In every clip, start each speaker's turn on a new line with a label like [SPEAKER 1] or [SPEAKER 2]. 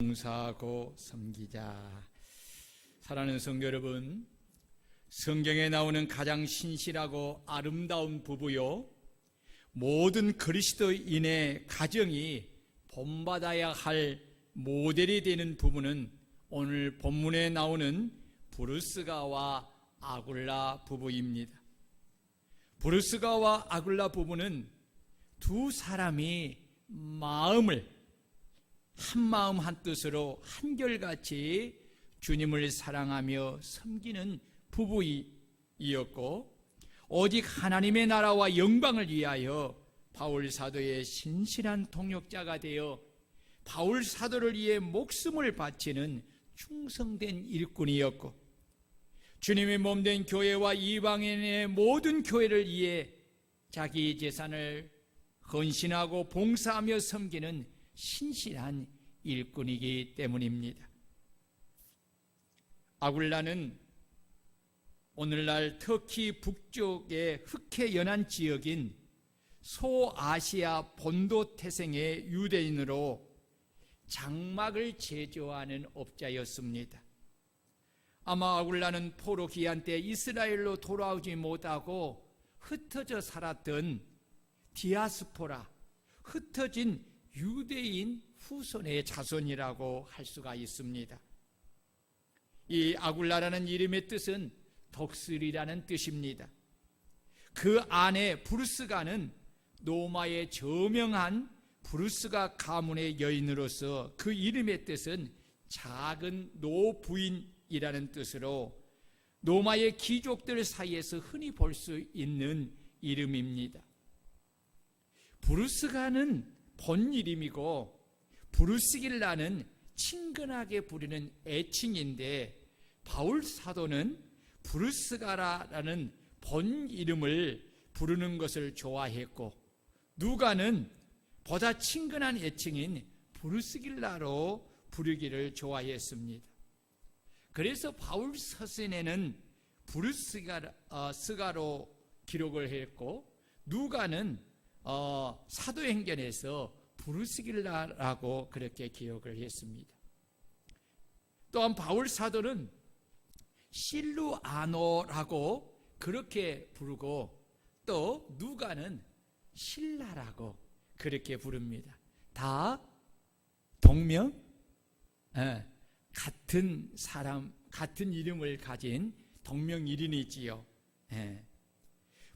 [SPEAKER 1] 봉사하고 섬기자. 사랑하는 성도 여러분, 성경에 나오는 가장 신실하고 아름다운 부부요, 모든 그리스도인의 가정이 본받아야 할 모델이 되는 부부는 오늘 본문에 나오는 브루스가와 아굴라 부부입니다. 브루스가와 아굴라 부부는 두 사람이 마음을 한마음 한뜻으로 한결같이 주님을 사랑하며 섬기는 부부이었고, 오직 하나님의 나라와 영광을 위하여 바울 사도의 신실한 동역자가 되어 바울 사도를 위해 목숨을 바치는 충성된 일꾼이었고, 주님의 몸된 교회와 이방인의 모든 교회를 위해 자기 재산을 헌신하고 봉사하며 섬기는 신실한 일꾼이기 때문입니다. 아굴라는 오늘날 터키 북쪽의 흑해 연안 지역인 소아시아 본도 태생의 유대인으로 장막을 제조하는 업자였습니다. 아마 아굴라는 포로 기한 때 이스라엘로 돌아오지 못하고 흩어져 살았던 디아스포라, 흩어진 유대인 후손의 자손이라고 할 수가 있습니다. 이 아굴라라는 이름의 뜻은 덕슬이라는 뜻입니다. 그 안에 브루스가는 로마의 저명한 브루스가 가문의 여인으로서 그 이름의 뜻은 작은 노부인이라는 뜻으로 로마의 귀족들 사이에서 흔히 볼 수 있는 이름입니다. 브루스가는 본 이름이고 브루스길라는 친근하게 부르는 애칭인데, 바울 사도는 브루스가라는 본 이름을 부르는 것을 좋아했고, 누가는 보다 친근한 애칭인 브루스길라로 부르기를 좋아했습니다. 그래서 바울 서신에는 브루스가로 기록을 했고, 누가는 사도행전에서 브루스길라라고 그렇게 기억을 했습니다. 또한 바울 사도는 실루아노라고 그렇게 부르고, 또 누가는 실라라고 그렇게 부릅니다. 다 동명, 같은 사람, 같은 이름을 가진 동명이인이지요.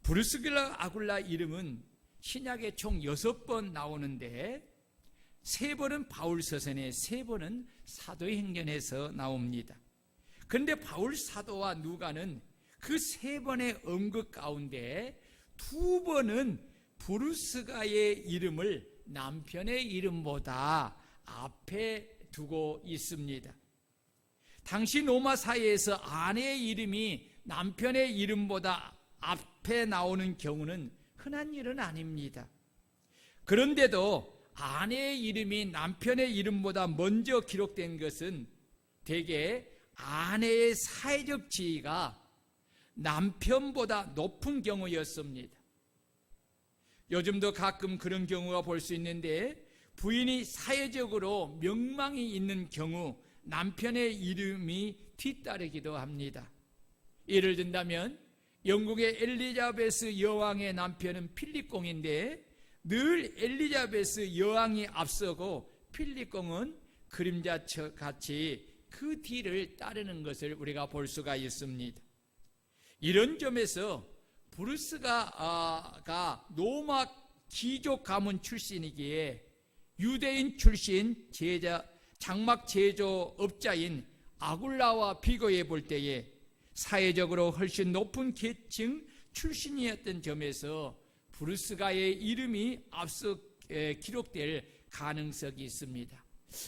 [SPEAKER 1] 브루스길라 아굴라 이름은 신약에 총 6번 나오는데 3번은 바울서신에, 3번은 사도행전에서 나옵니다. 그런데 바울 사도와 누가는 그 3번의 언급 가운데 2번은 브루스가의 이름을 남편의 이름보다 앞에 두고 있습니다. 당시 로마 사회에서 아내의 이름이 남편의 이름보다 앞에 나오는 경우는 흔한 일은 아닙니다. 그런데도 아내의 이름이 남편의 이름보다 먼저 기록된 것은 대개 아내의 사회적 지위가 남편보다 높은 경우였습니다. 요즘도 가끔 그런 경우가 볼 수 있는데, 부인이 사회적으로 명망이 있는 경우 남편의 이름이 뒤따르기도 합니다. 예를 든다면 영국의 엘리자베스 여왕의 남편은 필립공인데 늘 엘리자베스 여왕이 앞서고 필립공은 그림자같이 그 뒤를 따르는 것을 우리가 볼 수가 있습니다. 이런 점에서 브루스가가 로마 귀족 가문 출신이기에 유대인 출신 장막 제조업자인 아굴라와 비교해 볼 때에 사회적으로 훨씬 높은 계층 출신이었던 점에서 브루스가의 이름이 앞서 기록될 가능성이 있습니다.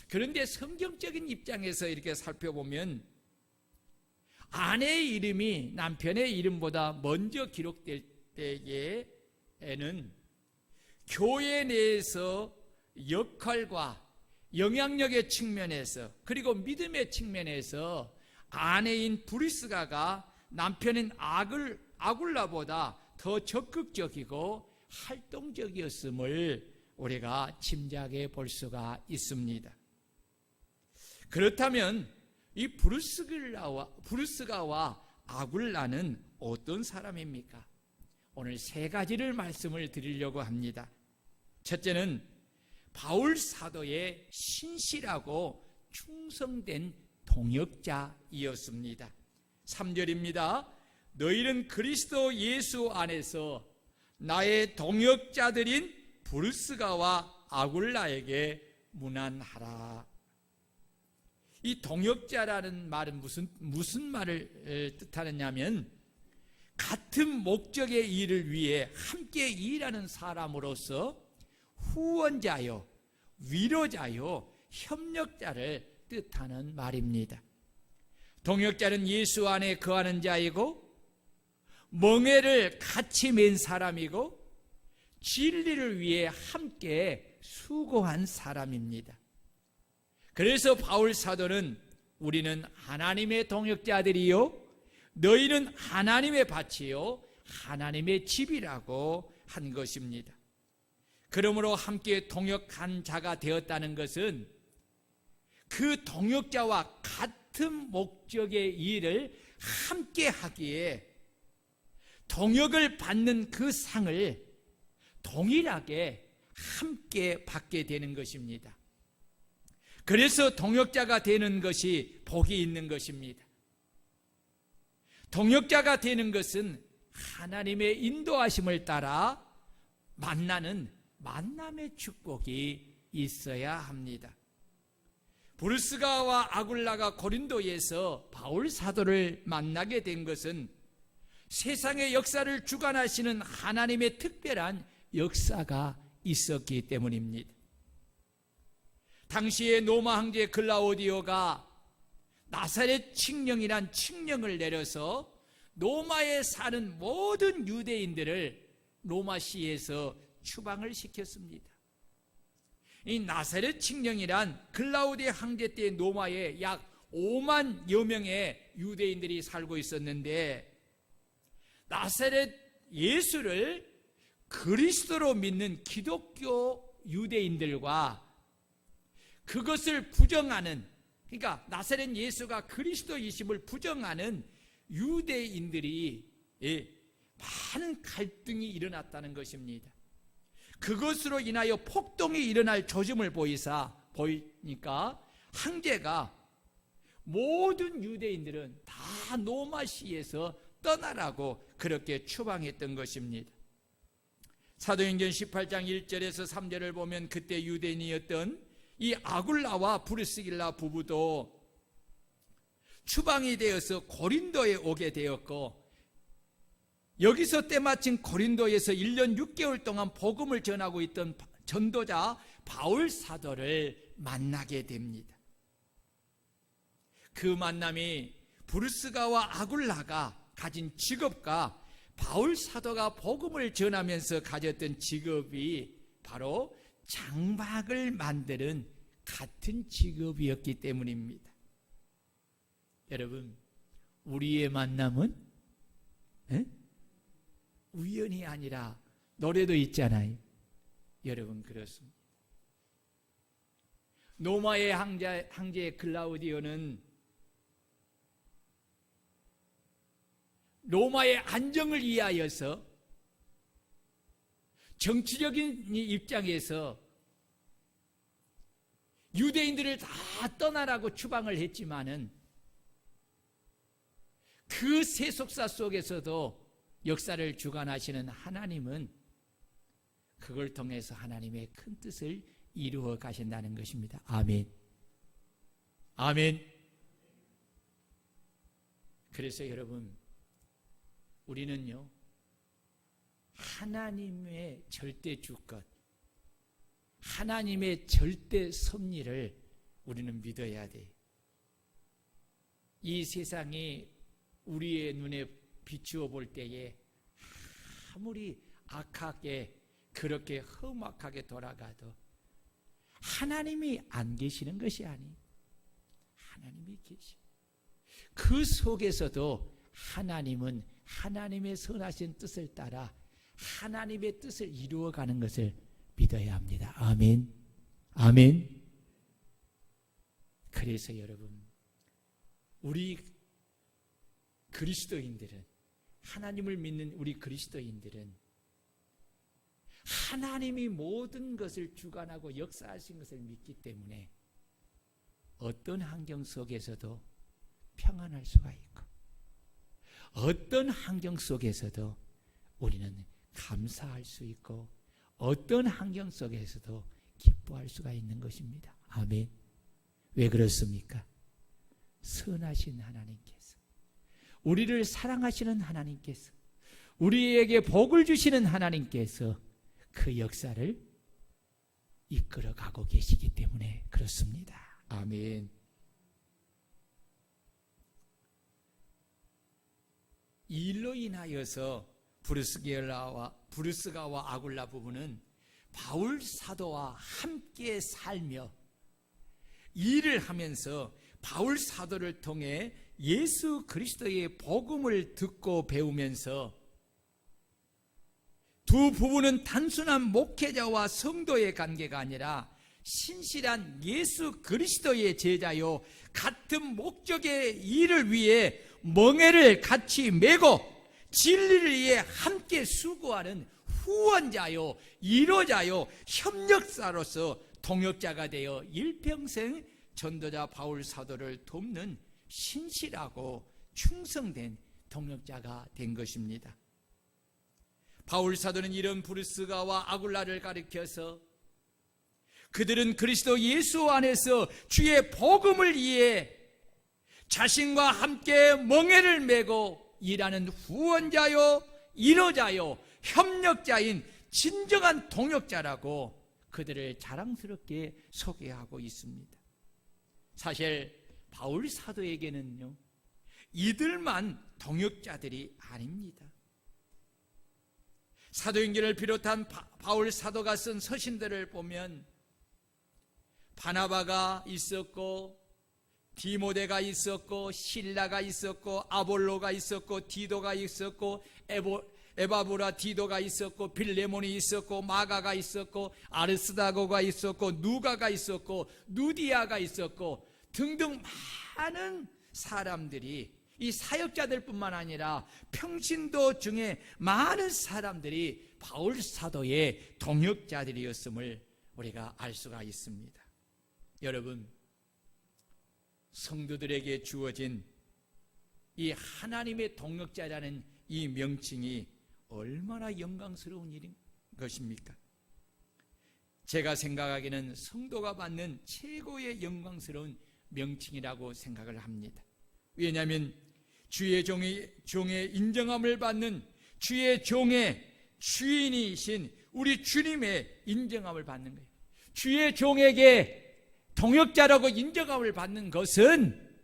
[SPEAKER 1] 그런데 성경적인 입장에서 이렇게 살펴보면 아내의 이름이 남편의 이름보다 먼저 기록될 때에는 교회 내에서 역할과 영향력의 측면에서, 그리고 믿음의 측면에서 아내인 브루스가가 남편인 아굴라보다 더 적극적이고 활동적이었음을 우리가 짐작해 볼 수가 있습니다. 그렇다면 이 브루스가와 아굴라는 어떤 사람입니까? 오늘 세 가지를 말씀을 드리려고 합니다. 첫째는 바울 사도의 신실하고 충성된 동역자이었습니다. 3절입니다. 너희는 그리스도 예수 안에서 나의 동역자들인 브루스가와 아굴라에게 문안하라. 이 동역자라는 말은 무슨 말을 뜻하느냐면 같은 목적의 일을 위해 함께 일하는 사람으로서 후원자요, 위로자요, 협력자를 뜻하는 말입니다. 동역자는 예수 안에 거하는 자이고 멍에를 같이 맨 사람이고 진리를 위해 함께 수고한 사람입니다. 그래서 바울 사도는 우리는 하나님의 동역자들이요 너희는 하나님의 밭이요 하나님의 집이라고 한 것입니다. 그러므로 함께 동역한 자가 되었다는 것은 그 동역자와 같은 목적의 일을 함께 하기에 동역을 받는 그 상을 동일하게 함께 받게 되는 것입니다. 그래서 동역자가 되는 것이 복이 있는 것입니다. 동역자가 되는 것은 하나님의 인도하심을 따라 만나는 만남의 축복이 있어야 합니다. 브루스가와 아굴라가 고린도에서 바울 사도를 만나게 된 것은 세상의 역사를 주관하시는 하나님의 특별한 역사가 있었기 때문입니다. 당시에 로마 황제 글라우디오가 나사렛 칙령이란 칙령을 내려서 로마에 사는 모든 유대인들을 로마시에서 추방을 시켰습니다. 이 나사렛 칙령이란 글라우디오 황제 때 로마에 약 5만여 명의 유대인들이 살고 있었는데 나사렛 예수를 그리스도로 믿는 기독교 유대인들과 그것을 부정하는, 그러니까 나사렛 예수가 그리스도이심을 부정하는 유대인들이 많은 갈등이 일어났다는 것입니다. 그것으로 인하여 폭동이 일어날 조짐을 보이니까 황제가 모든 유대인들은 다 로마시에서 떠나라고 그렇게 추방했던 것입니다. 사도행전 18장 1절에서 3절을 보면 그때 유대인이었던 이 아굴라와 브리스길라 부부도 추방이 되어서 고린도에 오게 되었고 여기서 때마침 고린도에서 1년 6개월 동안 복음을 전하고 있던 전도자 바울 사도를 만나게 됩니다. 그 만남이 브루스가와 아굴라가 가진 직업과 바울 사도가 복음을 전하면서 가졌던 직업이 바로 장막을 만드는 같은 직업이었기 때문입니다. 여러분, 우리의 만남은 우연이 아니라 노래도 있잖아요. 여러분, 그렇습니다. 로마의 황제 글라우디오는 로마의 안정을 위하여서 정치적인 입장에서 유대인들을 다 떠나라고 추방을 했지만은 그 세속사 속에서도 역사를 주관하시는 하나님은 그걸 통해서 하나님의 큰 뜻을 이루어 가신다는 것입니다. 아멘. 아멘. 그래서 여러분, 우리는요, 하나님의 절대 주권, 하나님의 절대 섭리를 우리는 믿어야 돼요. 이 세상이 우리의 눈에 비추어 볼 때에 아무리 악하게 그렇게 험악하게 돌아가도 하나님이 안 계시는 것이 아니에요. 하나님이 계시. 그 속에서도 하나님은 하나님의 선하신 뜻을 따라 하나님의 뜻을 이루어가는 것을 믿어야 합니다. 아멘. 아멘. 그래서 여러분, 우리 그리스도인들은, 하나님을 믿는 우리 그리스도인들은 하나님이 모든 것을 주관하고 역사하신 것을 믿기 때문에 어떤 환경 속에서도 평안할 수가 있고, 어떤 환경 속에서도 우리는 감사할 수 있고, 어떤 환경 속에서도 기뻐할 수가 있는 것입니다. 아멘. 왜 그렇습니까? 선하신 하나님께서, 우리를 사랑하시는 하나님께서, 우리에게 복을 주시는 하나님께서 그 역사를 이끌어가고 계시기 때문에 그렇습니다. 아멘. 이 일로 인하여서 브루스가와 아굴라 부부는 바울 사도와 함께 살며 일을 하면서 바울 사도를 통해 예수 그리스도의 복음을 듣고 배우면서 두 부부는 단순한 목회자와 성도의 관계가 아니라 신실한 예수 그리스도의 제자요, 같은 목적의 일을 위해 멍에를 같이 메고 진리를 위해 함께 수고하는 후원자요, 이로자요, 협력사로서 동역자가 되어 일평생 전도자 바울 사도를 돕는 신실하고 충성된 동역자가 된 것입니다. 바울 사도는 이런 브루스가와 아굴라를 가리켜서 그들은 그리스도 예수 안에서 주의 복음을 위해 자신과 함께 멍에를 메고 일하는 후원자요, 이로자요, 협력자인 진정한 동역자라고 그들을 자랑스럽게 소개하고 있습니다. 사실 바울 사도에게는요, 이들만 동역자들이 아닙니다. 사도행전을 비롯한 바울 사도가 쓴 서신들을 보면 바나바가 있었고, 디모데가 있었고, 실라가 있었고, 아볼로가 있었고, 디도가 있었고, 에바브라 디도가 있었고, 빌레몬이 있었고, 마가가 있었고, 아르스다고가 있었고, 누가가 있었고, 누디아가 있었고 등등 많은 사람들이, 이 사역자들뿐만 아니라 평신도 중에 많은 사람들이 바울 사도의 동역자들이었음을 우리가 알 수가 있습니다. 여러분, 성도들에게 주어진 이 하나님의 동역자라는 이 명칭이 얼마나 영광스러운 일인 것입니까? 제가 생각하기에는 성도가 받는 최고의 영광스러운 명칭이라고 생각을 합니다. 왜냐하면 주의 종의 인정함을 받는 주의 종의 주인이신 우리 주님의 인정함을 받는 거예요. 주의 종에게 동역자라고 인정함을 받는 것은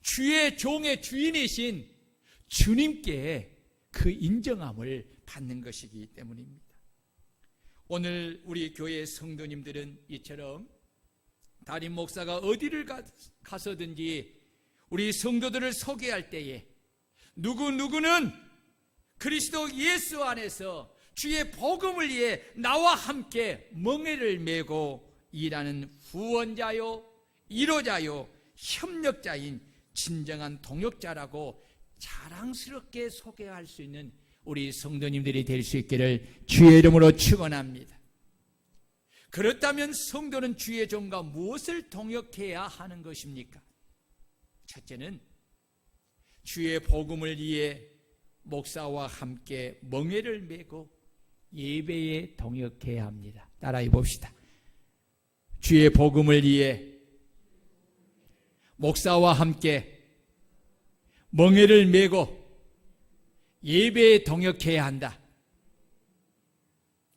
[SPEAKER 1] 주의 종의 주인이신 주님께 그 인정함을 받는 것이기 때문입니다. 오늘 우리 교회 성도님들은 이처럼 담임 목사가 어디를 가서든지 우리 성도들을 소개할 때에 누구는 그리스도 예수 안에서 주의 복음을 위해 나와 함께 멍에를 메고 일하는 후원자요, 이로자요, 협력자인 진정한 동역자라고 자랑스럽게 소개할 수 있는 우리 성도님들이 될 수 있기를 주의 이름으로 축원합니다. 그렇다면 성도는 주의 종과 무엇을 동역해야 하는 것입니까? 첫째는 주의 복음을 위해 목사와 함께 멍에를 메고 예배에 동역해야 합니다. 따라해 봅시다. 주의 복음을 위해 목사와 함께 멍에를 메고 예배에 동역해야 한다.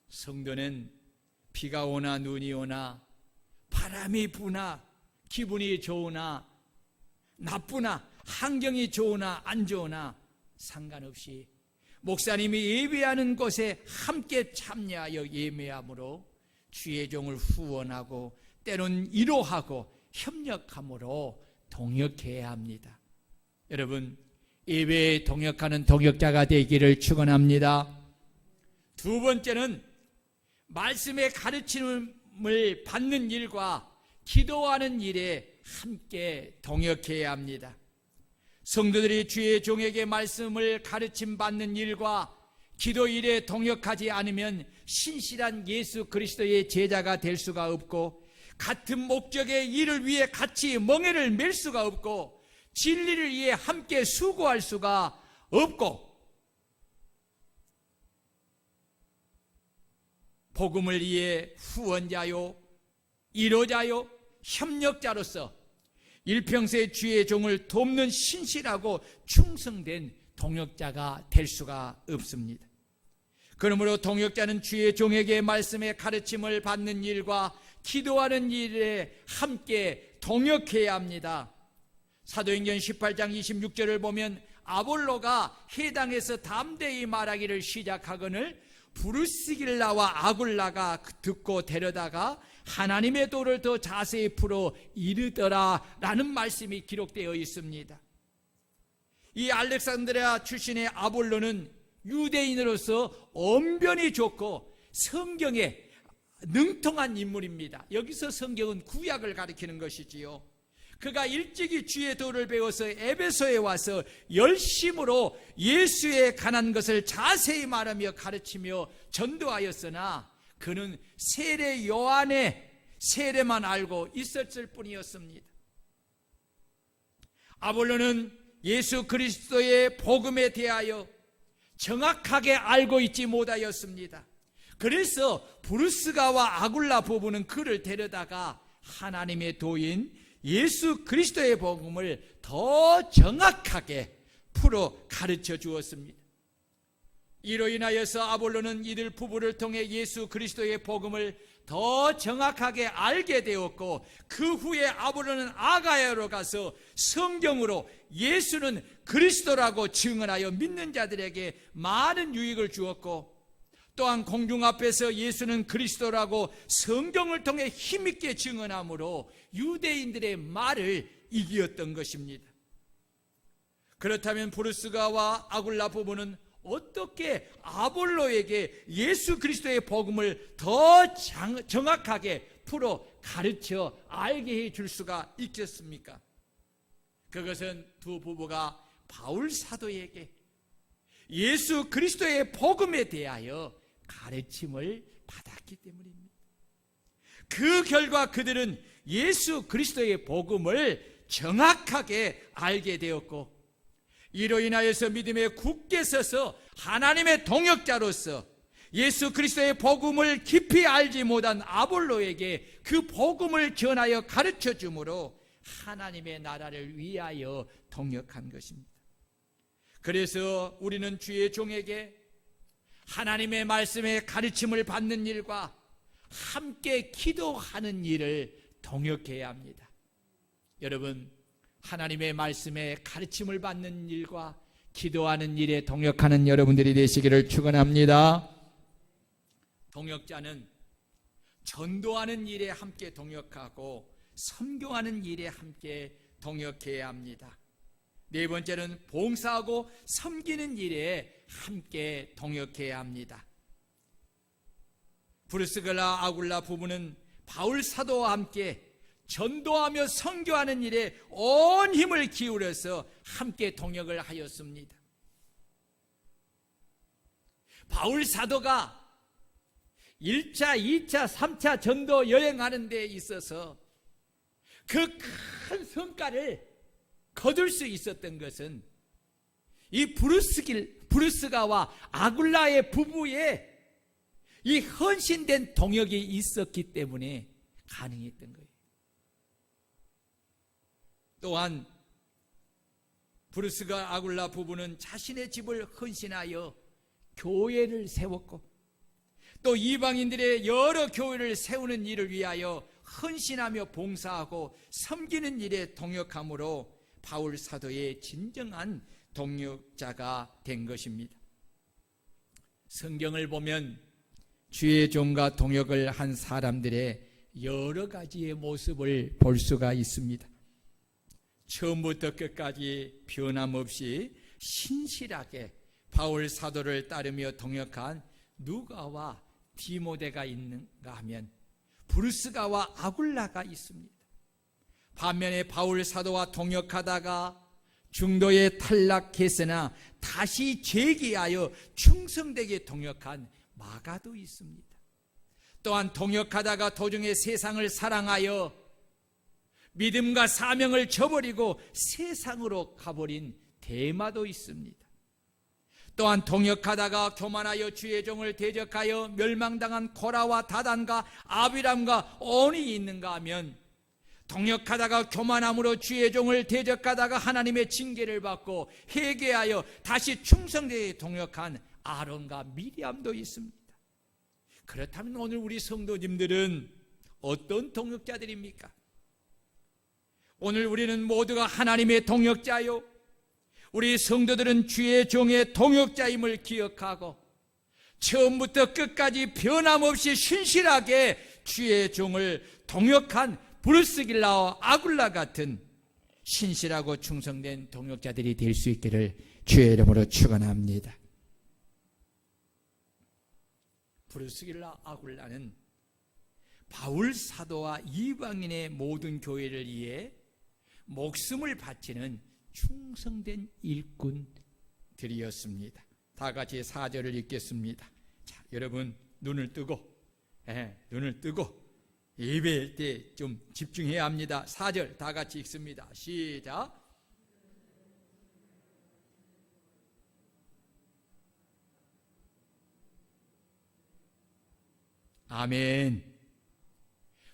[SPEAKER 1] 성도는 비가 오나 눈이 오나 바람이 부나 기분이 좋으나 나쁘나 환경이 좋으나 안 좋으나 상관없이 목사님이 예배하는 곳에 함께 참여하여 예배함으로 주의 종을 후원하고 때론 위로하고 협력함으로 동역해야 합니다. 여러분, 예배에 동역하는 동역자가 되기를 축원합니다. 두 번째는 말씀의 가르침을 받는 일과 기도하는 일에 함께 동역해야 합니다. 성도들이 주의 종에게 말씀을 가르침 받는 일과 기도 일에 동역하지 않으면 신실한 예수 그리스도의 제자가 될 수가 없고, 같은 목적의 일을 위해 같이 멍에를 맬 수가 없고, 진리를 위해 함께 수고할 수가 없고, 복음을 위해 후원자요, 이로자요, 협력자로서 일평생 주의 종을 돕는 신실하고 충성된 동역자가 될 수가 없습니다. 그러므로 동역자는 주의 종에게 말씀의 가르침을 받는 일과 기도하는 일에 함께 동역해야 합니다. 사도행전 18장 26절을 보면 아볼로가 해당에서 담대히 말하기를 시작하거늘 부르시길라와 아굴라가 듣고 데려다가 하나님의 도를 더 자세히 풀어 이르더라 라는 말씀이 기록되어 있습니다. 이 알렉산드리아 출신의 아볼로는 유대인으로서 언변이 좋고 성경에 능통한 인물입니다. 여기서 성경은 구약을 가리키는 것이지요. 그가 일찍이 주의 도를 배워서 에베소에 와서 열심으로 예수에 관한 것을 자세히 말하며 가르치며 전도하였으나 그는 세례 요한의 세례만 알고 있었을 뿐이었습니다. 아볼로는 예수 그리스도의 복음에 대하여 정확하게 알고 있지 못하였습니다. 그래서 부르스가와 아굴라 부부는 그를 데려다가 하나님의 도인 예수 그리스도의 복음을 더 정확하게 풀어 가르쳐 주었습니다. 이로 인하여서 아볼로는 이들 부부를 통해 예수 그리스도의 복음을 더 정확하게 알게 되었고, 그 후에 아볼로는 아가야로 가서 성경으로 예수는 그리스도라고 증언하여 믿는 자들에게 많은 유익을 주었고, 또한 공중 앞에서 예수는 그리스도라고 성경을 통해 힘있게 증언함으로 유대인들의 말을 이기었던 것입니다. 그렇다면 부르스가와 아굴라 부부는 어떻게 아볼로에게 예수 그리스도의 복음을 더 정확하게 풀어 가르쳐 알게 해줄 수가 있겠습니까? 그것은 두 부부가 바울 사도에게 예수 그리스도의 복음에 대하여 가르침을 받았기 때문입니다. 그 결과 그들은 예수 그리스도의 복음을 정확하게 알게 되었고, 이로 인하여서 믿음에 굳게 서서 하나님의 동역자로서 예수 그리스도의 복음을 깊이 알지 못한 아볼로에게 그 복음을 전하여 가르쳐 주므로 하나님의 나라를 위하여 동역한 것입니다. 그래서 우리는 주의 종에게 하나님의 말씀의 가르침을 받는 일과 함께 기도하는 일을 동역해야 합니다. 여러분, 하나님의 말씀에 가르침을 받는 일과 기도하는 일에 동역하는 여러분들이 되시기를 축원합니다. 동역자는 전도하는 일에 함께 동역하고 선교하는 일에 함께 동역해야 합니다. 네 번째는 봉사하고 섬기는 일에 함께 동역해야 합니다. 부르스가와 아굴라 부부는 바울 사도와 함께 전도하며 선교하는 일에 온 힘을 기울여서 함께 동역을 하였습니다. 바울 사도가 1차, 2차, 3차 전도 여행하는 데 있어서 그 큰 성과를 거둘 수 있었던 것은 이 부르스가와 아굴라의 부부의 이 헌신된 동역이 있었기 때문에 가능했던 거예요. 또한 부르스가 아굴라 부부는 자신의 집을 헌신하여 교회를 세웠고, 또 이방인들의 여러 교회를 세우는 일을 위하여 헌신하며 봉사하고 섬기는 일에 동역함으로 바울 사도의 진정한 동역자가 된 것입니다. 성경을 보면 주의 종과 동역을 한 사람들의 여러 가지의 모습을 볼 수가 있습니다. 처음부터 끝까지 변함없이 신실하게 바울 사도를 따르며 동역한 누가와 디모데가 있는가 하면 부르스가와 아굴라가 있습니다. 반면에 바울 사도와 동역하다가 중도에 탈락했으나 다시 재기하여 충성되게 동역한 마가도 있습니다. 또한 동역하다가 도중에 세상을 사랑하여 믿음과 사명을 저버리고 세상으로 가버린 데마도 있습니다. 또한 동역하다가 교만하여 주의 종을 대적하여 멸망당한 고라와 다단과 아비람과 온이 있는가 하면, 동역하다가 교만함으로 주의 종을 대적하다가 하나님의 징계를 받고 회개하여 다시 충성되게 동역한 아론과 미리암도 있습니다. 그렇다면 오늘 우리 성도님들은 어떤 동역자들입니까? 오늘 우리는 모두가 하나님의 동역자요, 우리 성도들은 주의 종의 동역자임을 기억하고 처음부터 끝까지 변함없이 신실하게 주의 종을 동역한 브루스길라와 아굴라 같은 신실하고 충성된 동역자들이 될 수 있기를 주의 이름으로 축원합니다. 브루스길라 아굴라는 바울 사도와 이방인의 모든 교회를 위해 목숨을 바치는 충성된 일꾼들이었습니다. 다 같이 4절을 읽겠습니다. 자, 여러분 눈을 뜨고 예배할 때 좀 집중해야 합니다. 4절 다 같이 읽습니다. 시작. 아멘.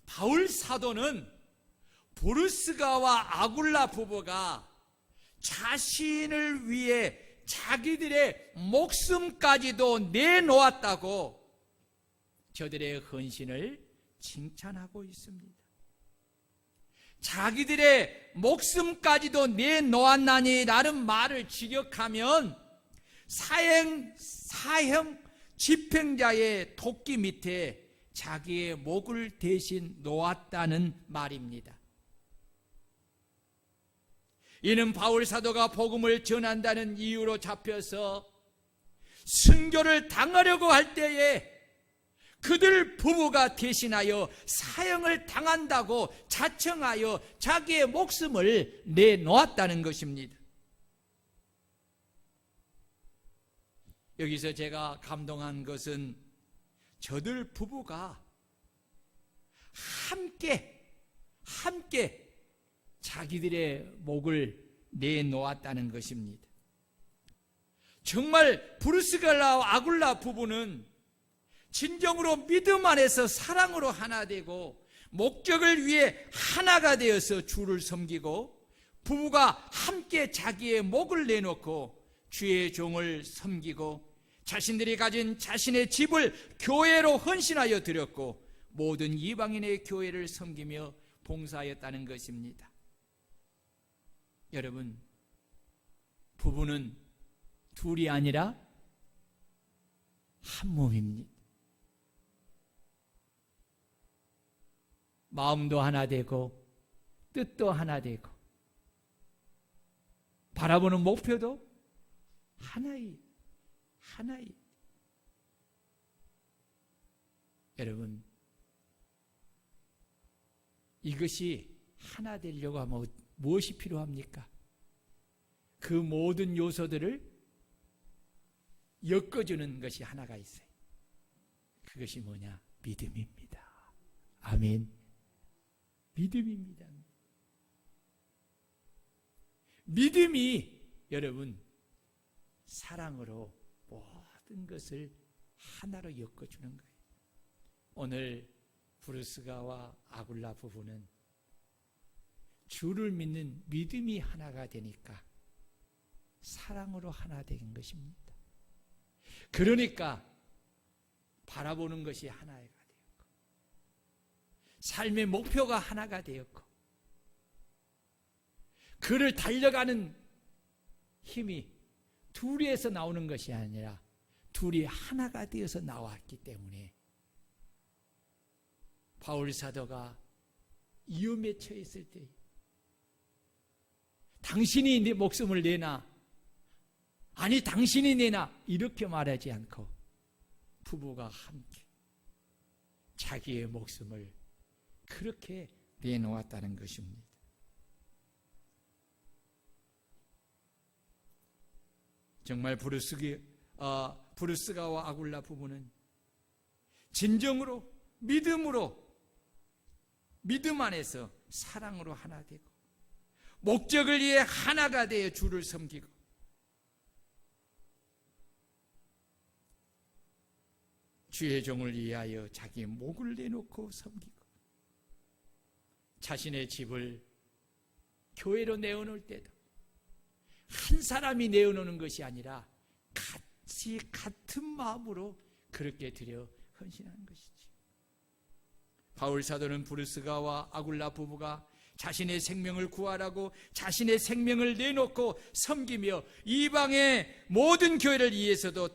[SPEAKER 1] 바울 사도는 브루스가와 아굴라 부부가 자신을 위해 자기들의 목숨까지도 내놓았다고 저들의 헌신을 칭찬하고 있습니다. 자기들의 목숨까지도 내놓았나니 라는 말을 직역하면 사형 집행자의 도끼 밑에 자기의 목을 대신 놓았다는 말입니다. 이는 바울 사도가 복음을 전한다는 이유로 잡혀서 순교를 당하려고 할 때에 그들 부부가 대신하여 사형을 당한다고 자청하여 자기의 목숨을 내놓았다는 것입니다. 여기서 제가 감동한 것은 저들 부부가 함께 자기들의 목을 내놓았다는 것입니다. 정말 브루스갈라와 아굴라 부부는 진정으로 믿음 안에서 사랑으로 하나 되고 목적을 위해 하나가 되어서 주를 섬기고 부부가 함께 자기의 목을 내놓고 주의 종을 섬기고 자신들이 가진 자신의 집을 교회로 헌신하여 드렸고 모든 이방인의 교회를 섬기며 봉사하였다는 것입니다. 여러분, 부부는 둘이 아니라 한 몸입니다. 마음도 하나 되고 뜻도 하나 되고 바라보는 목표도 하나이. 여러분, 이것이 하나 되려고 하면 무엇이 필요합니까? 그 모든 요소들을 엮어주는 것이 하나가 있어요. 그것이 뭐냐? 믿음입니다. 아멘. 믿음입니다. 믿음이 여러분 사랑으로 모든 것을 하나로 엮어주는 거예요. 오늘 브루스가와 아굴라 부부는 주를 믿는 믿음이 하나가 되니까 사랑으로 하나 된 것입니다. 그러니까 바라보는 것이 하나가 되었고 삶의 목표가 하나가 되었고 그를 달려가는 힘이 둘이에서 나오는 것이 아니라 둘이 하나가 되어서 나왔기 때문에 바울 사도가 위험에 처했을 때 당신이 네 목숨을 내놔, 아니 당신이 내놔 이렇게 말하지 않고 부부가 함께 자기의 목숨을 그렇게 내놓았다는 것입니다. 정말 부르스가와 아굴라 부부는 진정으로 믿음 안에서 사랑으로 하나 되고 목적을 위해 하나가 되어 주를 섬기고 주의 종을 위하여 자기 목을 내놓고 섬기고 자신의 집을 교회로 내어놓을 때도 한 사람이 내어놓는 것이 아니라 같이 같은 마음으로 그렇게 드려 헌신하는 것이지. 바울 사도는 부르스가와 아굴라 부부가 자신의 생명을 구하라고 자신의 생명을 내놓고 섬기며 이방의 모든 교회를 위해서도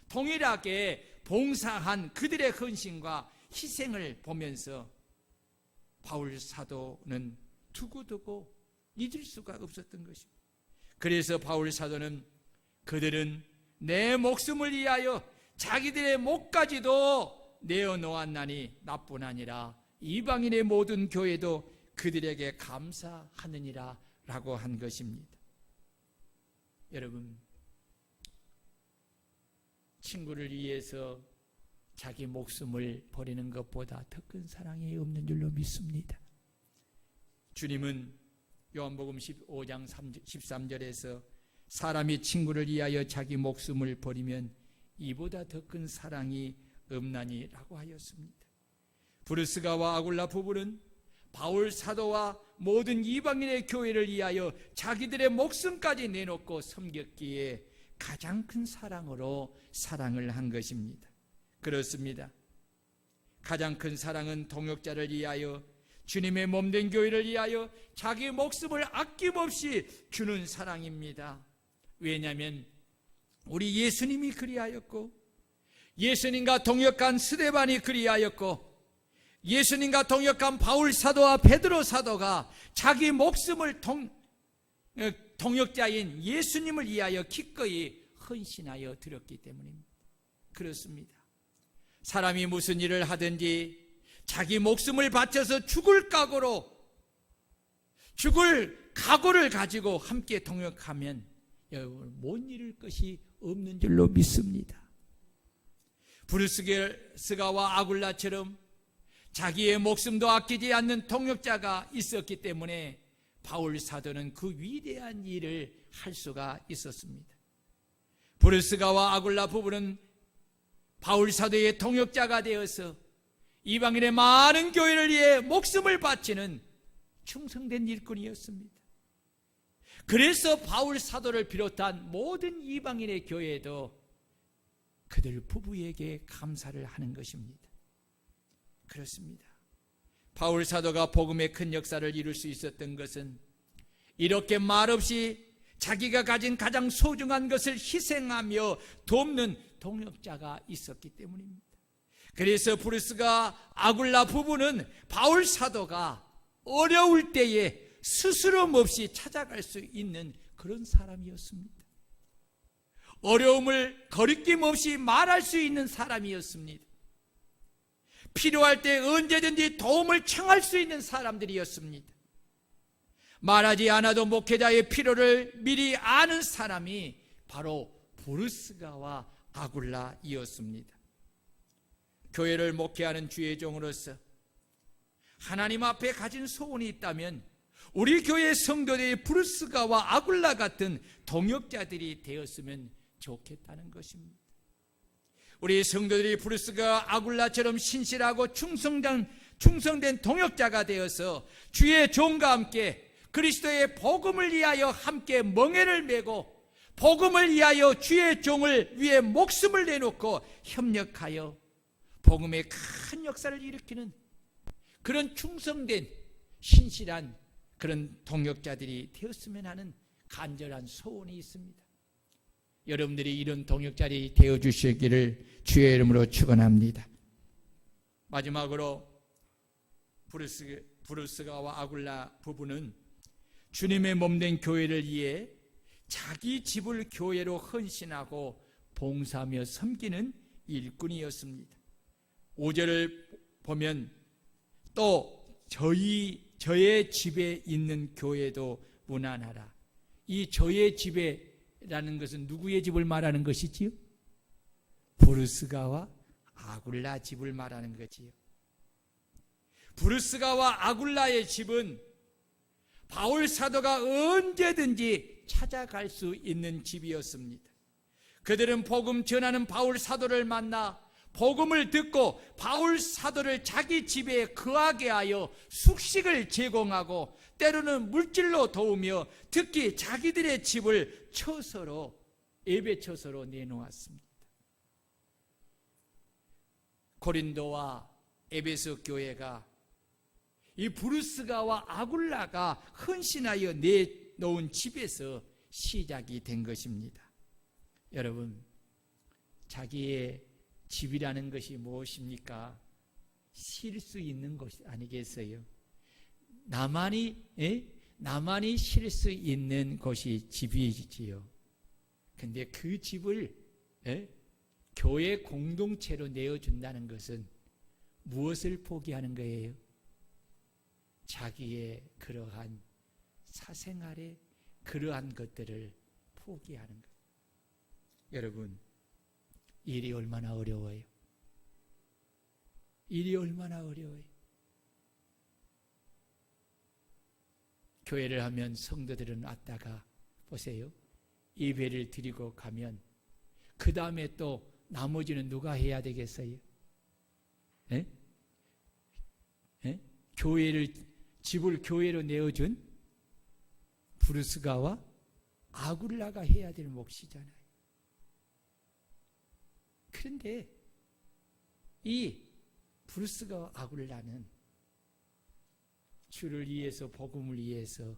[SPEAKER 1] 동일하게 봉사한 그들의 헌신과 희생을 보면서 바울 사도는 두고두고 잊을 수가 없었던 것입니다. 그래서 바울 사도는 그들은 내 목숨을 위하여 자기들의 목까지도 내어놓았나니 나뿐 아니라 이방인의 모든 교회도 그들에게 감사하느니라 라고 한 것입니다. 여러분, 친구를 위해서 자기 목숨을 버리는 것보다 더 큰 사랑이 없는 줄로 믿습니다. 주님은 요한복음 15장 13절에서 사람이 친구를 위하여 자기 목숨을 버리면 이보다 더 큰 사랑이 없나니 라고 하였습니다. 부르스가와 아굴라 부부는 바울 사도와 모든 이방인의 교회를 위하여 자기들의 목숨까지 내놓고 섬겼기에 가장 큰 사랑으로 사랑을 한 것입니다. 그렇습니다. 가장 큰 사랑은 동역자를 위하여 주님의 몸된 교회를 위하여 자기 목숨을 아낌없이 주는 사랑입니다. 왜냐하면 우리 예수님이 그리하였고 예수님과 동역한 스데반이 그리하였고 예수님과 동역한 바울 사도와 베드로 사도가 자기 목숨을 동역자인 예수님을 위하여 기꺼이 헌신하여 드렸기 때문입니다. 그렇습니다. 사람이 무슨 일을 하든지 자기 목숨을 바쳐서 죽을 각오를 가지고 함께 동역하면 여러분 못 이룰 것이 없는 줄로 믿습니다. 부르스가와 아굴라처럼 자기의 목숨도 아끼지 않는 동역자가 있었기 때문에 바울 사도는 그 위대한 일을 할 수가 있었습니다. 부르스가와 아굴라 부부는 바울 사도의 동역자가 되어서 이방인의 많은 교회를 위해 목숨을 바치는 충성된 일꾼이었습니다. 그래서 바울 사도를 비롯한 모든 이방인의 교회도 그들 부부에게 감사를 하는 것입니다. 그렇습니다. 바울 사도가 복음의 큰 역사를 이룰 수 있었던 것은 이렇게 말없이 자기가 가진 가장 소중한 것을 희생하며 돕는 동역자가 있었기 때문입니다. 그래서 부르스가 아굴라 부부는 바울 사도가 어려울 때에 스스럼 없이 찾아갈 수 있는 그런 사람이었습니다. 어려움을 거리낌 없이 말할 수 있는 사람이었습니다. 필요할 때 언제든지 도움을 청할 수 있는 사람들이었습니다. 말하지 않아도 목회자의 필요를 미리 아는 사람이 바로 부르스가와 아굴라이었습니다. 교회를 목회하는 주의 종으로서 하나님 앞에 가진 소원이 있다면 우리 교회 성도들의 부르스가와 아굴라 같은 동역자들이 되었으면 좋겠다는 것입니다. 우리 성도들이 부르스가 아굴라처럼 신실하고 충성된 동역자가 되어서 주의 종과 함께 그리스도의 복음을 위하여 함께 멍에를 메고 복음을 위하여 주의 종을 위해 목숨을 내놓고 협력하여 복음의 큰 역사를 일으키는 그런 충성된 신실한 그런 동역자들이 되었으면 하는 간절한 소원이 있습니다. 여러분들이 이런 동역자들이 되어주시기를 주의 이름으로 축원합니다. 마지막으로 부르스가와 아굴라 부부는 주님의 몸된 교회를 위해 자기 집을 교회로 헌신하고 봉사하며 섬기는 일꾼이었습니다. 5절을 보면 또 저의 집에 있는 교회도 무난하라. 이 저의 집에 집이라는 것은 누구의 집을 말하는 것이지요? 브루스가와 아굴라 집을 말하는 거지요. 브루스가와 아굴라의 집은 바울 사도가 언제든지 찾아갈 수 있는 집이었습니다. 그들은 복음 전하는 바울 사도를 만나 복음을 듣고 바울 사도를 자기 집에 거하게 하여 숙식을 제공하고 때로는 물질로 도우며 특히 자기들의 집을 처소로, 예배 처소로 내놓았습니다. 고린도와 에베소 교회가 이 브루스가와 아굴라가 헌신하여 내놓은 집에서 시작이 된 것입니다. 여러분, 자기의 집이라는 것이 무엇입니까? 쉴 수 있는 것이 아니겠어요? 나만이 쉴 수 있는 것이 집이지요. 근데 그 집을 교회 공동체로 내어준다는 것은 무엇을 포기하는 거예요? 자기의 그러한 사생활의 그러한 것들을 포기하는 것. 여러분, 일이 얼마나 어려워요. 일이 얼마나 어려워요. 교회를 하면 성도들은 왔다가 보세요. 예배를 드리고 가면 그 다음에 또 나머지는 누가 해야 되겠어요? 집을 교회로 내어준 브루스가와 아굴라가 해야 될 몫이잖아요. 그런데 이 브루스가와 아굴라는 주를 위해서, 복음을 위해서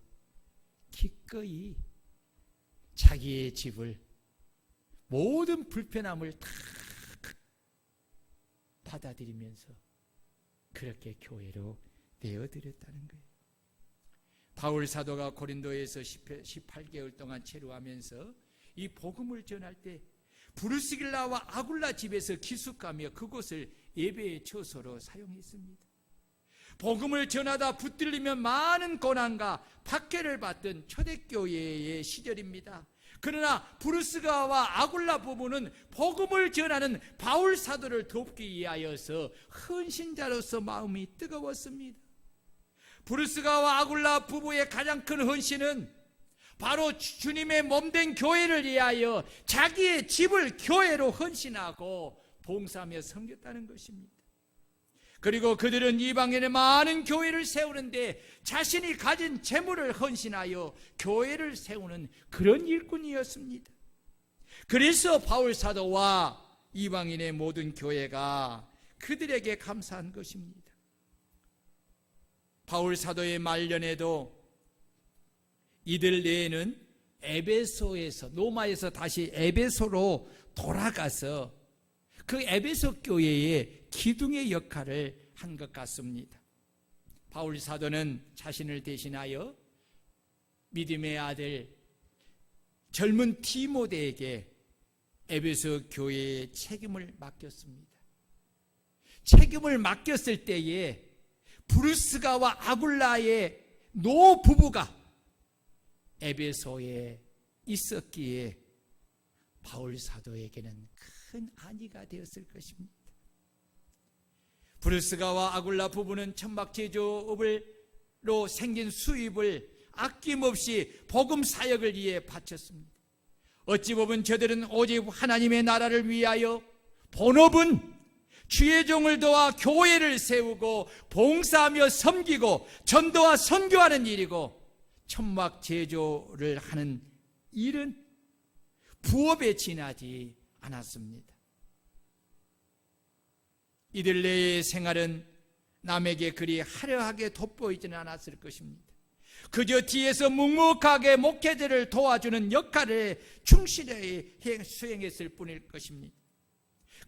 [SPEAKER 1] 기꺼이 자기의 집을, 모든 불편함을 다 받아들이면서 그렇게 교회로 내어드렸다는 거예요. 바울 사도가 고린도에서 18개월 동안 체류하면서 이 복음을 전할 때 브루스길라와 아굴라 집에서 기숙하며 그곳을 예배의 처소로 사용했습니다. 복음을 전하다 붙들리면 많은 고난과 박해를 받던 초대교회의 시절입니다. 그러나 브루스가와 아굴라 부부는 복음을 전하는 바울 사도를 돕기 위하여서 헌신자로서 마음이 뜨거웠습니다. 브루스가와 아굴라 부부의 가장 큰 헌신은 바로 주님의 몸된 교회를 위하여 자기의 집을 교회로 헌신하고 봉사하며 섬겼다는 것입니다. 그리고 그들은 이방인의 많은 교회를 세우는데 자신이 가진 재물을 헌신하여 교회를 세우는 그런 일꾼이었습니다. 그래서 바울 사도와 이방인의 모든 교회가 그들에게 감사한 것입니다. 바울 사도의 말년에도 이들 내에는 에베소에서, 로마에서 다시 에베소로 돌아가서 그 에베소 교회의 기둥의 역할을 한 것 같습니다. 바울 사도는 자신을 대신하여 믿음의 아들 젊은 디모데에게 에베소 교회의 책임을 맡겼습니다. 책임을 맡겼을 때에 브루스가와 아굴라의 노 부부가 에베소에 있었기에 바울 사도에게는 큰 안위가 되었을 것입니다. 브루스가와 아굴라 부부는 천막 제조업으로 생긴 수입을 아낌없이 복음 사역을 위해 바쳤습니다. 어찌 보면 저들은 오직 하나님의 나라를 위하여, 본업은 주의 종을 도와 교회를 세우고 봉사하며 섬기고 전도와 선교하는 일이고, 천막 제조를 하는 일은 부업에 지나지 않았습니다. 이들 내의 생활은 남에게 그리 화려하게 돋보이지는 않았을 것입니다. 그저 뒤에서 묵묵하게 목회자를 도와주는 역할을 충실히 수행했을 뿐일 것입니다.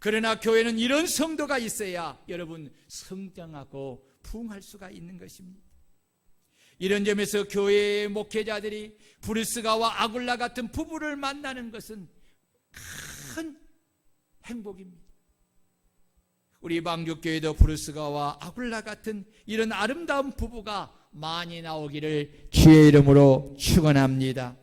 [SPEAKER 1] 그러나 교회는 이런 성도가 있어야 여러분 성장하고 부흥할 수가 있는 것입니다. 이런 점에서 교회의 목회자들이 브루스가와 아굴라 같은 부부를 만나는 것은 큰 행복입니다. 우리 방주교회도 브루스가와 아굴라 같은 이런 아름다운 부부가 많이 나오기를 주의 이름으로 축원합니다.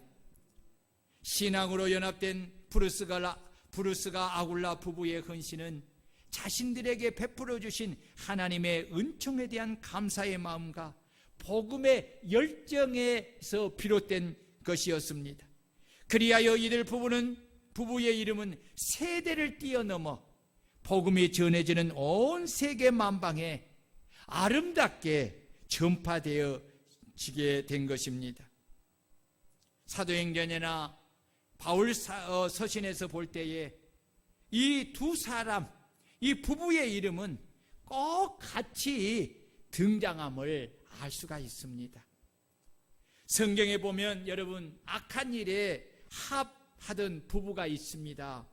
[SPEAKER 1] 신앙으로 연합된 브루스가 아굴라 부부의 헌신은 자신들에게 베풀어 주신 하나님의 은총에 대한 감사의 마음과 복음의 열정에서 비롯된 것이었습니다. 그리하여 이들 부부의 이름은 세대를 뛰어넘어 복음이 전해지는 온 세계 만방에 아름답게 전파되어지게 된 것입니다. 사도행전이나 바울 서신에서 볼 때에 이 두 사람, 이 부부의 이름은 꼭 같이 등장함을 알 수가 있습니다. 성경에 보면 여러분 악한 일에 합하던 부부가 있습니다.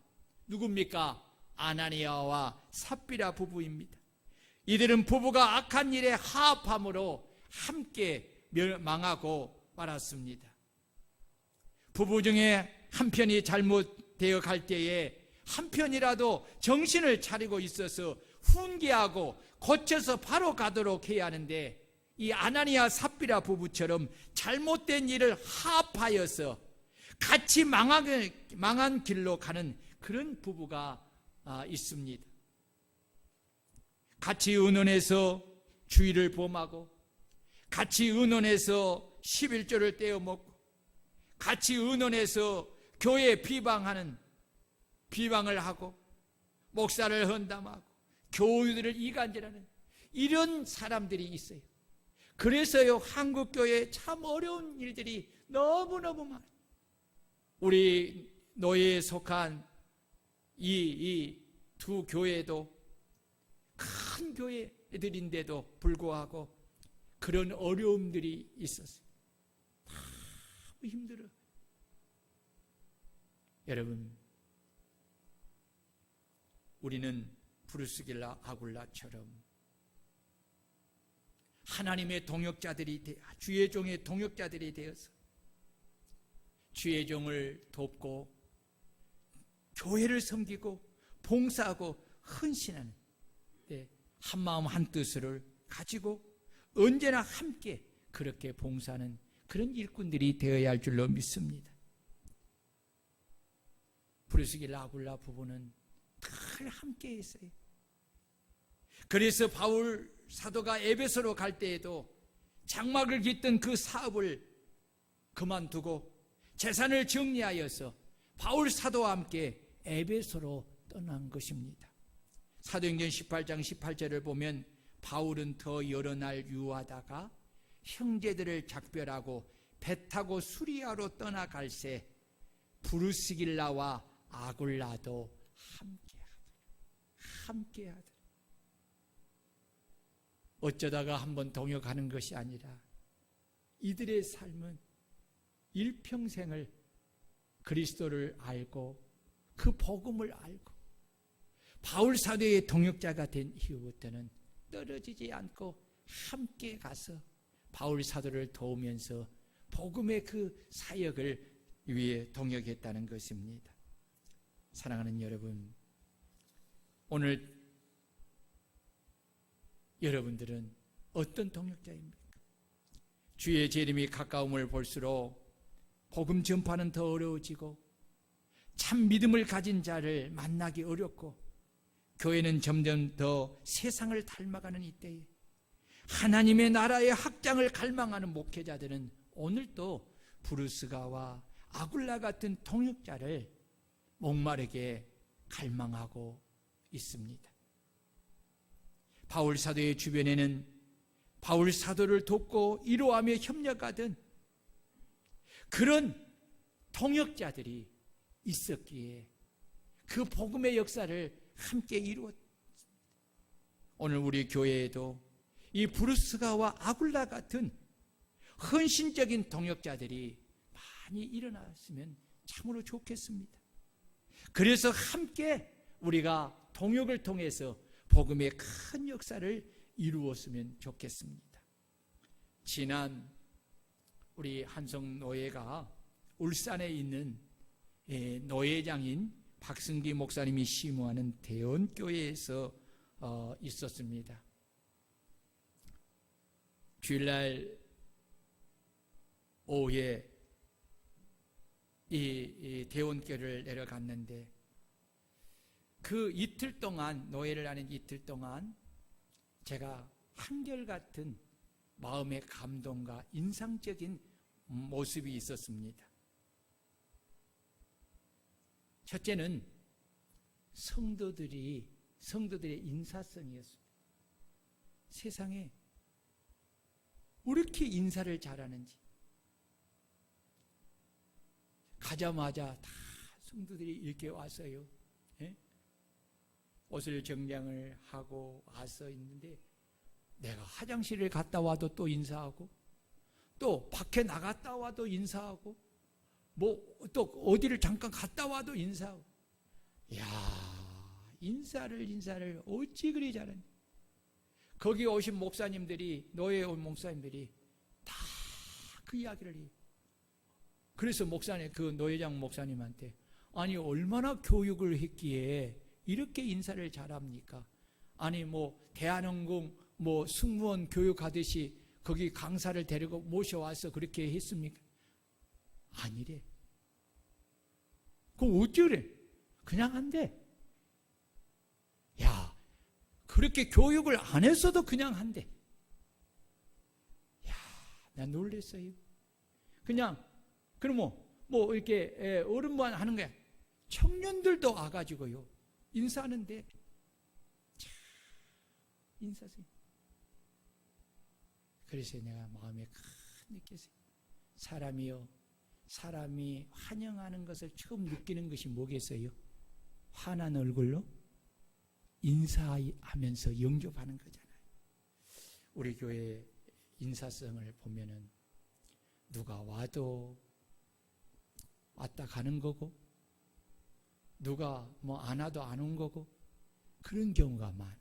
[SPEAKER 1] 누굽니까? 아나니아와 삽비라 부부입니다. 이들은 부부가 악한 일에 합함으로 함께 멸망하고 말았습니다. 부부 중에 한 편이 잘못되어 갈 때에 한 편이라도 정신을 차리고 있어서 훈계하고 고쳐서 바로 가도록 해야 하는데, 이 아나니아 삽비라 부부처럼 잘못된 일을 합하여서 같이 망한 길로 가는 그런 부부가 있습니다. 같이 의논해서 주의를 범하고, 같이 의논해서 11조를 떼어먹고, 같이 의논해서 교회 비방을 하고, 목사를 헌담하고, 교우들을 이간질하는 이런 사람들이 있어요. 그래서요, 한국교회에 참 어려운 일들이 너무너무 많아요. 우리 노예에 속한 이 두 교회도 큰 교회들인데도 불구하고 그런 어려움들이 있었어요. 너무 힘들어요. 여러분, 우리는 브루스길라 아굴라처럼 하나님의 동역자들이 주의 종의 동역자들이 되어서 주의 종을 돕고 교회를 섬기고 봉사하고 헌신하는 한마음 한뜻을 가지고 언제나 함께 그렇게 봉사하는 그런 일꾼들이 되어야 할 줄로 믿습니다. 브루스길라 아굴라 부부는 늘 함께 했어요. 그래서 바울 사도가 에베소로 갈 때에도 장막을 깃던 그 사업을 그만두고 재산을 정리하여서 바울 사도와 함께 에베소로 떠난 것입니다. 사도행전 18장 18절을 보면 바울은 더 여러 날 유하다가 형제들을 작별하고 배 타고 수리아로 떠나갈새 브루스길라와 아굴라도 함께하더라. 어쩌다가 한번 동역하는 것이 아니라 이들의 삶은 일평생을 그리스도를 알고 그 복음을 알고 바울 사도의 동역자가 된 이후부터는 떨어지지 않고 함께 가서 바울 사도를 도우면서 복음의 그 사역을 위해 동역했다는 것입니다. 사랑하는 여러분, 오늘 여러분들은 어떤 동역자입니까? 주의 재림이 가까움을 볼수록 복음 전파는 더 어려워지고 참 믿음을 가진 자를 만나기 어렵고 교회는 점점 더 세상을 닮아가는 이때에 하나님의 나라의 확장을 갈망하는 목회자들은 오늘도 브루스가와 아굴라 같은 동역자를 목마르게 갈망하고 있습니다. 바울 사도의 주변에는 바울 사도를 돕고 위로하며 협력하던 그런 동역자들이 있었기에 그 복음의 역사를 함께 이루었다. 오늘 우리 교회에도 이 브루스가와 아굴라 같은 헌신적인 동역자들이 많이 일어났으면 참으로 좋겠습니다. 그래서 함께 우리가 동역을 통해서 복음의 큰 역사를 이루었으면 좋겠습니다. 지난 우리 한성 노예가 울산에 있는 노예장인 박승기 목사님이 심우하는 대원교회에서 있었습니다. 주일날 오후에 이 대원교를 내려갔는데 그 이틀 동안, 노예를 하는 이틀 동안 제가 한결같은 마음의 감동과 인상적인 모습이 있었습니다. 첫째는 성도들의 인사성이었습니다. 세상에 왜 이렇게 인사를 잘하는지. 가자마자 다 성도들이 이렇게 왔어요. 예? 옷을 정장을 하고 와서 있는데 내가 화장실을 갔다 와도 또 인사하고 또 밖에 나갔다 와도 인사하고 뭐 또 어디를 잠깐 갔다 와도 인사하고. 이야, 인사를 어찌 그리 잘하니. 거기 오신 목사님들이, 노예에 온 목사님들이 다 그 이야기를 해요. 그래서 목사님, 그 노회장 목사님한테 아니 얼마나 교육을 했기에 이렇게 인사를 잘합니까? 아니 뭐 대한항공 뭐 승무원 교육하듯이 거기 강사를 데리고 모셔와서 그렇게 했습니까? 아니래. 그럼 어쩌래? 그냥 한대. 야, 그렇게 교육을 안 했어도 그냥 한대. 야, 나 놀랬어요. 그냥 그럼 뭐 이렇게 어른만 하는 거야. 청년들도 와가지고요 인사하는데 인사세요. 그래서 내가 마음에 큰 느꼈어요. 사람이 환영하는 것을 처음 느끼는 것이 뭐겠어요? 환한 얼굴로 인사하면서 영접하는 거잖아요. 우리 교회 인사성을 보면은 누가 와도 왔다 가는 거고 누가 뭐 안 와도 안 온 거고 그런 경우가 많아.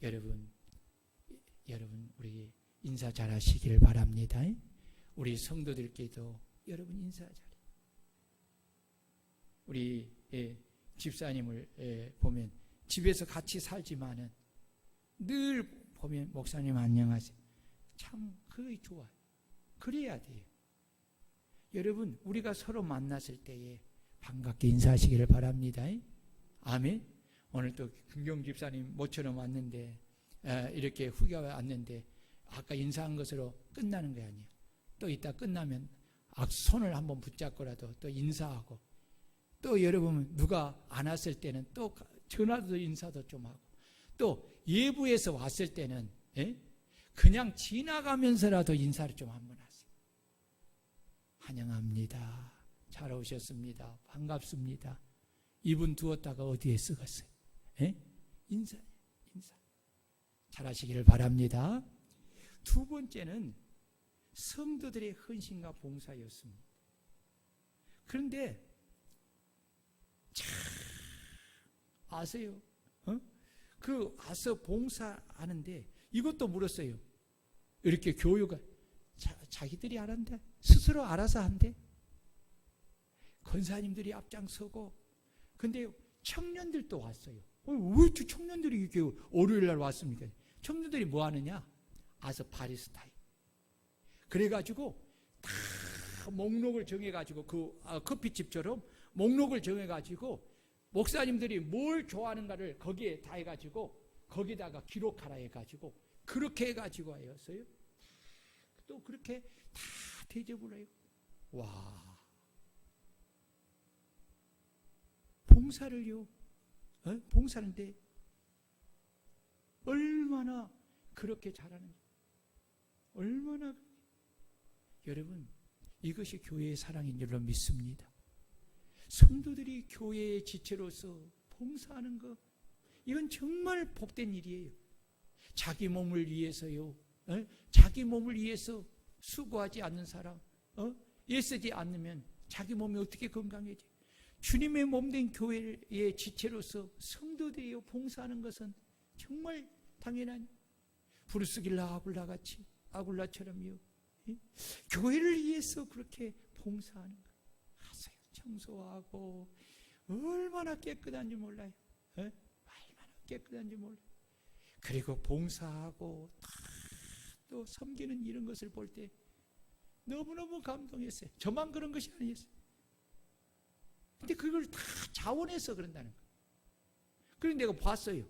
[SPEAKER 1] 여러분 우리 인사 잘하시길 바랍니다. 우리 성도들께도 여러분 인사 잘해. 우리 집사님을 보면 집에서 같이 살지만은 늘 보면 목사님 안녕하세요. 참 그게 좋아요. 그래야 돼요. 여러분 우리가 서로 만났을 때에 반갑게 인사하시기를 바랍니다. 아멘. 오늘 또 금경 집사님 모처럼 왔는데 이렇게 후기가 왔는데 아까 인사한 것으로 끝나는 게 아니에요. 또 이따 끝나면 손을 한번 붙잡고라도 또 인사하고 또 여러분 누가 안 왔을 때는 또 전화도 인사도 좀 하고 또 예부에서 왔을 때는 그냥 지나가면서라도 인사를 좀 한번 하세요. 환영합니다. 잘 오셨습니다. 반갑습니다. 이분 두었다가 어디에 쓰겠어요? 인사. 잘하시기를 바랍니다. 두 번째는 성도들의 헌신과 봉사였습니다. 그런데 참 아세요? 그 와서 봉사하는데 이것도 물었어요. 이렇게 교육을 자기들이 알았는데 스스로 알아서 한대. 권사님들이 앞장서고 근데 청년들도 왔어요. 왜 청년들이 이렇게 월요일 날 왔습니까? 청년들이 뭐 하느냐? 아서 바리스타예요. 그래가지고 다 목록을 정해가지고 그 커피집처럼 목록을 정해가지고 목사님들이 뭘 좋아하는가를 거기에 다 해가지고 거기다가 기록하라 해가지고 그렇게 해가지고 하였어요. 또 그렇게 다 대접을 해요. 와, 봉사를요. 봉사하는데 얼마나 그렇게 잘하는지. 얼마나. 여러분 이것이 교회의 사랑인 줄로 믿습니다. 성도들이 교회의 지체로서 봉사하는 것, 이건 정말 복된 일이에요. 자기 몸을 위해서요, 자기 몸을 위해서 수고하지 않는 사람, 애쓰지 않으면 자기 몸이 어떻게 건강해져? 주님의 몸된 교회의 지체로서 성도들이 봉사하는 것은 정말 당연한, 브루스길라 아굴라같이, 아굴라처럼요, 교회를 위해서 그렇게 봉사하는 것 하세요. 청소하고 얼마나 깨끗한지 몰라요. 얼마나 깨끗한지 몰라요. 그리고 봉사하고 또 섬기는 이런 것을 볼 때 너무너무 감동했어요. 저만 그런 것이 아니었어요. 근데 그걸 다 자원해서 그런다는 거예요. 그래서 내가 봤어요.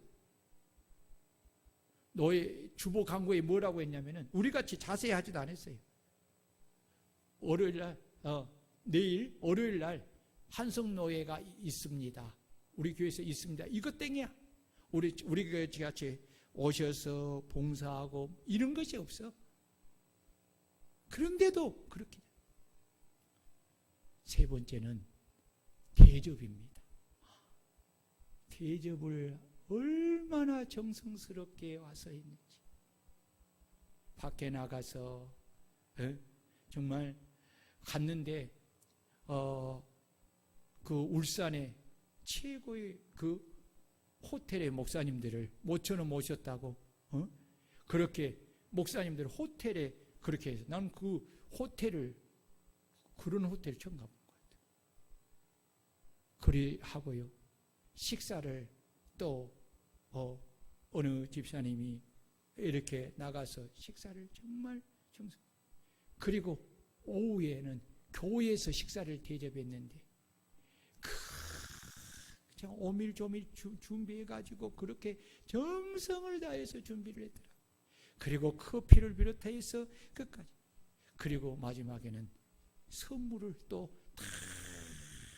[SPEAKER 1] 너의 주보 광고에 뭐라고 했냐면은 우리같이 자세히 하지도 않았어요. 내일 월요일날 한성노예가 있습니다. 우리 교회에서 있습니다. 이것 땡이야. 우리 교회 같이 오셔서 봉사하고 이런 것이 없어. 그런데도 그렇게. 세 번째는 대접입니다. 대접을 얼마나 정성스럽게 와서 했는지. 밖에 나가서 정말 갔는데 그 울산에 최고의 그 호텔의 목사님들을 모처럼 모셨다고 그렇게 목사님들 호텔에 그렇게 해서 나는 그 호텔을 그런 호텔 처음 가본 것 같아요. 그리 하고요. 식사를 또 어느 집사님이 이렇게 나가서 식사를 정말 정성. 그리고 오후에는 교회에서 식사를 대접했는데 그냥 오밀조밀 준비해가지고 그렇게 정성을 다해서 준비를 했더라. 그리고 커피를 비롯해서 끝까지. 그리고 마지막에는 선물을 또 다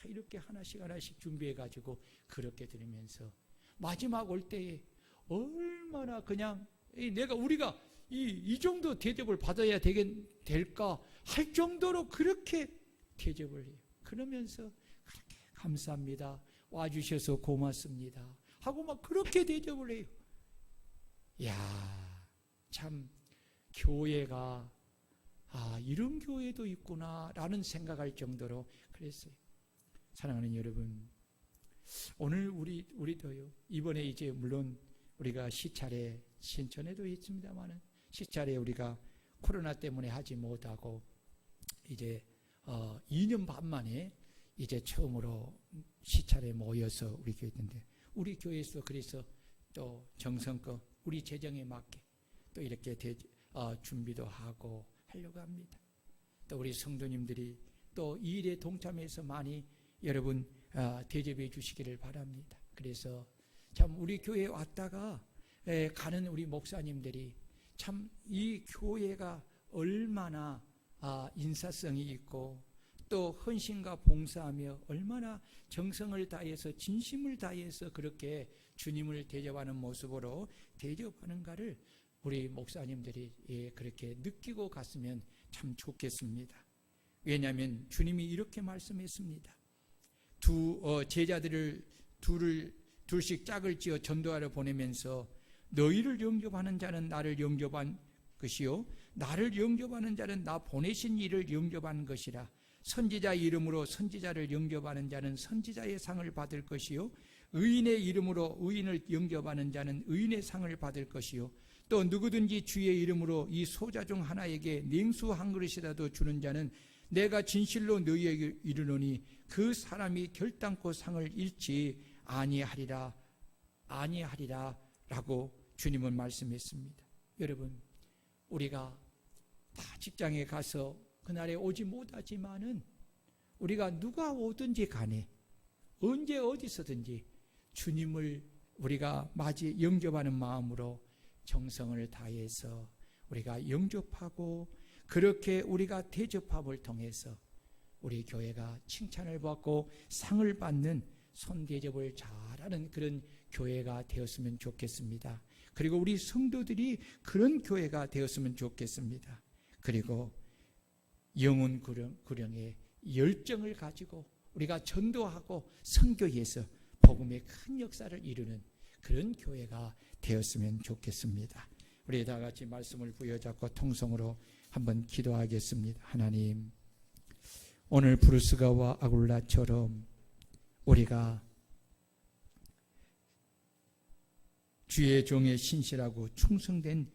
[SPEAKER 1] 이렇게 하나씩 준비해가지고 그렇게 드리면서 마지막 올 때에 얼마나 그냥 우리가 이 정도 대접을 받아야 될까 할 정도로 그렇게 대접을 해요. 그러면서 그렇게 감사합니다. 와주셔서 고맙습니다. 하고 막 그렇게 대접을 해요. 이야, 참 교회가 이런 교회도 있구나라는 생각할 정도로 그랬어요. 사랑하는 여러분, 오늘 우리도요. 이번에 이제 물론 우리가 시차례 신천에도 있습니다만은 시차례 우리가 코로나 때문에 하지 못하고 이제 2년 반 만에 이제 처음으로 시차례 모여서 우리 교회인데 우리 교회에서 그래서 또 정성껏 우리 재정에 맞게 또 이렇게 준비도 하고 하려고 합니다. 또 우리 성도님들이 또 이 일에 동참해서 많이 여러분 대접해 주시기를 바랍니다. 그래서 참 우리 교회에 왔다가 가는 우리 목사님들이 참 이 교회가 얼마나 인사성이 있고 또 헌신과 봉사하며 얼마나 정성을 다해서 진심을 다해서 그렇게 주님을 대접하는 모습으로 대접하는가를 우리 목사님들이 그렇게 느끼고 갔으면 참 좋겠습니다. 왜냐하면 주님이 이렇게 말씀했습니다. 제자들을 둘씩 짝을 지어 전도하러 보내면서 너희를 영접하는 자는 나를 영접한 것이요 나를 영접하는 자는 나 보내신 이를 영접한 것이라. 선지자 이름으로 선지자를 영접하는 자는 선지자의 상을 받을 것이요 의인의 이름으로 의인을 영접하는 자는 의인의 상을 받을 것이요 또 누구든지 주의 이름으로 이 소자 중 하나에게 냉수 한 그릇이라도 주는 자는 내가 진실로 너희에게 이르노니 그 사람이 결단코 상을 잃지 아니하리라 라고 주님은 말씀했습니다. 여러분, 우리가 다 직장에 가서 그날에 오지 못하지만은 우리가 누가 오든지 간에 언제 어디서든지 주님을 우리가 영접하는 마음으로 정성을 다해서 우리가 영접하고 그렇게 우리가 대접합을 통해서 우리 교회가 칭찬을 받고 상을 받는 손대접을 잘하는 그런 교회가 되었으면 좋겠습니다. 그리고 우리 성도들이 그런 교회가 되었으면 좋겠습니다. 그리고 영혼 구령의 열정을 가지고 우리가 전도하고 선교해서 복음의 큰 역사를 이루는 그런 교회가 되었으면 좋겠습니다. 우리 다 같이 말씀을 부여잡고 통성으로 한번 기도하겠습니다. 하나님, 오늘 브루스가와 아굴라처럼 우리가 주의 종의 신실하고 충성된